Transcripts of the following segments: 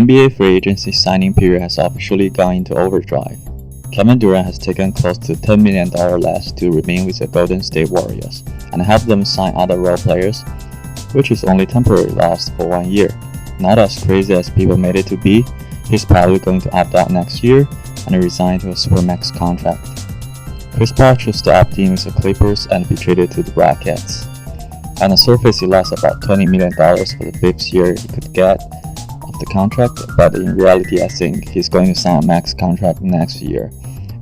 NBA free agency signing period has officially gone into overdrive. Kevin Durant has taken close to $10 million less to remain with the Golden State Warriors and help them sign other role players, which is only temporary loss for 1 year. Not as crazy as people made it to be, he's probably going to opt out next year and resign to a Supermax contract. Chris Paul chose to opt in with the Clippers and be traded to the Rockets. On the surface, he lost about $20 million for the 5th year he could get of the contract, but in reality, I think he's going to sign a max contract next year,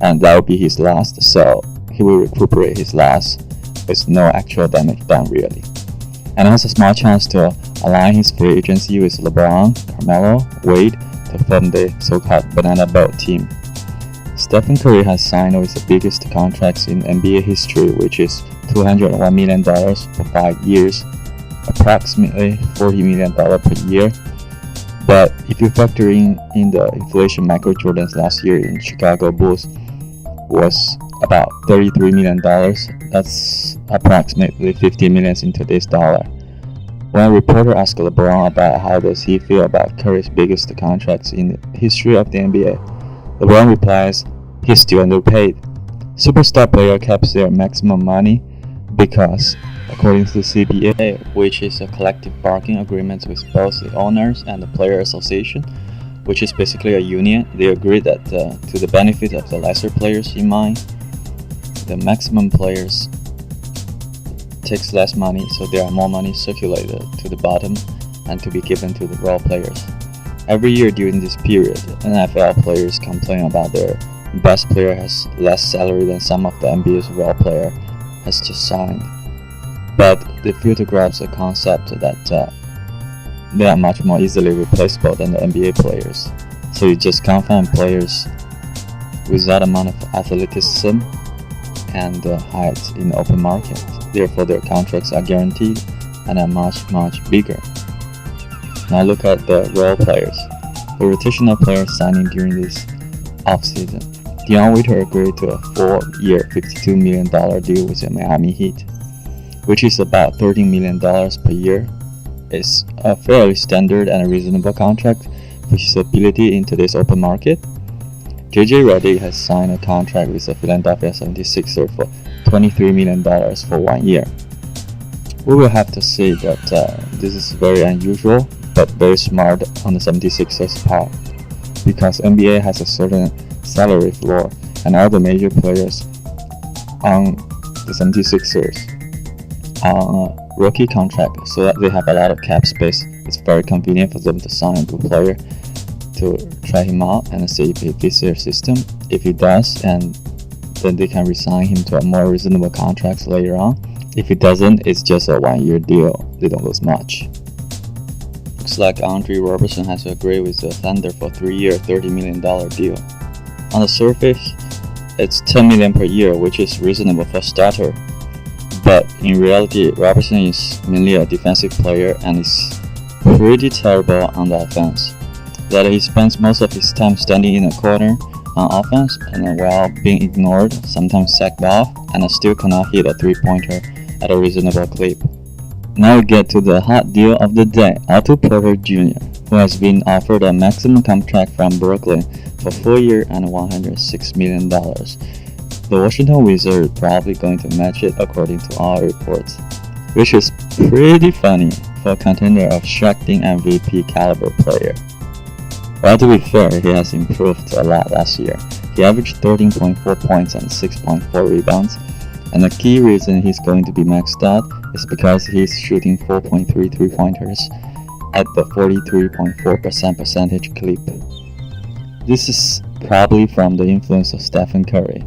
and that will be his last, so he will recuperate his loss with no actual damage done really. And has a small chance to align his free agency with LeBron, Carmelo, Wade to form the so-called banana boat team. Stephen Curry has signed with the biggest contracts in NBA history, which is $201 million for 5 years, approximately $40 million per year. But if you factor in the inflation, Michael Jordan's last year in Chicago Bulls was about $33 million. That's approximately $50 million in today's dollar. When a reporter asked LeBron about how does he feel about Curry's biggest contracts in the history of the NBA, LeBron replies, he's still underpaid. Superstar player caps their maximum money because, according to the CBA, which is a collective bargaining agreement with both the owners and the player association, which is basically a union, they agreed that to the benefit of the lesser players in mind, the maximum players takes less money, so there are more money circulated to the bottom and to be given to the role players. Every year during this period, NFL players complain about their best player has less salary than some of the NBA's role player has just signed. But they fail to grasp the concept that they are much more easily replaceable than the NBA players. So you just can't find players with that amount of athleticism and height in the open market. Therefore, their contracts are guaranteed and are much bigger. Now look at the role players. The rotational players signing during this offseason. Dion Waiter agreed to a 4-year, $52 million deal with the Miami Heat, which is about $13 million per year. It's a fairly standard and reasonable contract for his ability in today's open market. JJ Redick has signed a contract with the Philadelphia 76ers for $23 million for 1 year. We will have to say that this is very unusual but very smart on the 76ers part, because NBA has a certain salary floor and all the major players on the 76ers on a rookie contract, so that they have a lot of cap space. It's very convenient for them to sign a good player to try him out and see if he fits their system. If he does, and then they can resign him to a more reasonable contract later on. If he doesn't, it's just a 1 year deal. They don't lose much. Looks like Andre Robertson has agreed with the Thunder for a 3-year, $30 million deal. On the surface, it's $10 million per year, which is reasonable for a starter. But in reality, Robertson is mainly a defensive player and is pretty terrible on the offense. That he spends most of his time standing in a corner on offense and while being ignored, sometimes sacked off, and still cannot hit a 3-pointer at a reasonable clip. Now we get to the hot deal of the day, Otto Porter Jr., who has been offered a maximum contract from Brooklyn for 4 years and $106 million. The Washington Wizards are probably going to match it according to all reports, which is pretty funny for a contender of striking MVP caliber player. Well, to be fair, he has improved a lot last year. He averaged 13.4 points and 6.4 rebounds, and the key reason he's going to be maxed out is because he's shooting 4.3 3-pointers at the 43.4% percentage clip. This is probably from the influence of Stephen Curry.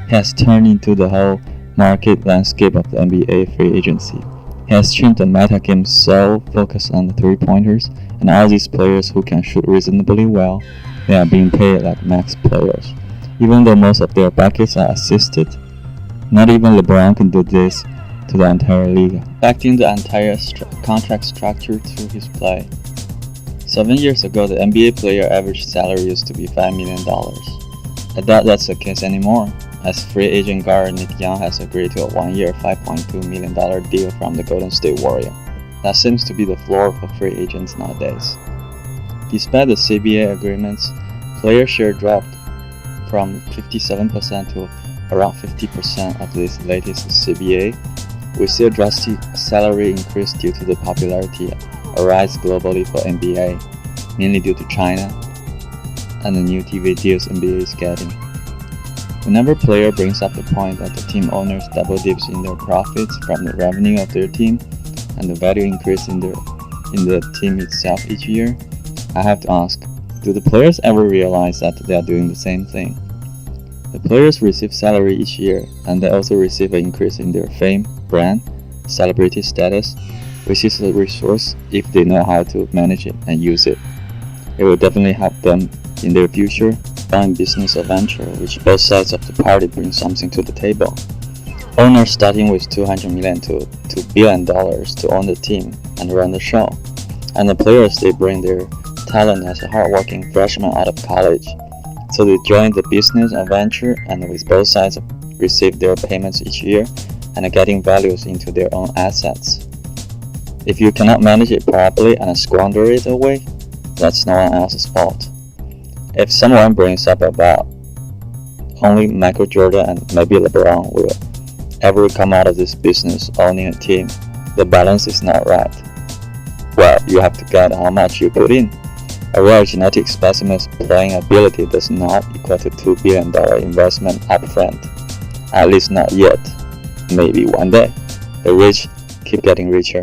He has turned into the whole market landscape of the NBA free agency. He has changed the meta game so focused on the 3-pointers, and all these players who can shoot reasonably well, they are being paid like max players. Even though most of their buckets are assisted, not even LeBron can do this to the entire league, affecting the entire contract structure through his play. 7 years ago, the NBA player average salary used to be $5 million. I doubt that's the case anymore, as free agent guard Nick Young has agreed to a 1-year, $5.2 million deal from the Golden State Warriors. That seems to be the floor for free agents nowadays. Despite the CBA agreements, player share dropped from 57% to around 50% at this latest CBA. We see a drastic salary increase due to the popularity arise globally for NBA, mainly due to China and the new TV deals NBA is getting. Whenever a player brings up the point that the team owners double dips in their profits from the revenue of their team and the value increase in the team itself each year, I have to ask, do the players ever realize that they are doing the same thing? The players receive salary each year, and they also receive an increase in their fame, brand, celebrity status, which is a resource if they know how to manage it and use it. It will definitely help them in their future buying business or venture, which both sides of the party bring something to the table. Owners starting with $200 million to $2 billion to own the team and run the show, and the players, they bring their talent as a hardworking freshman out of college. So they join the business or venture, and with both sides receive their payments each year and are getting values into their own assets. If you cannot manage it properly and squander it away, that's no one else's fault. If someone brings up about only Michael Jordan and maybe LeBron will ever come out of this business owning a team, the balance is not right. Well, you have to get how much you put in. A rare genetic specimen's playing ability does not equal to $2 billion investment upfront. At least not yet. Maybe one day. The rich keep getting richer.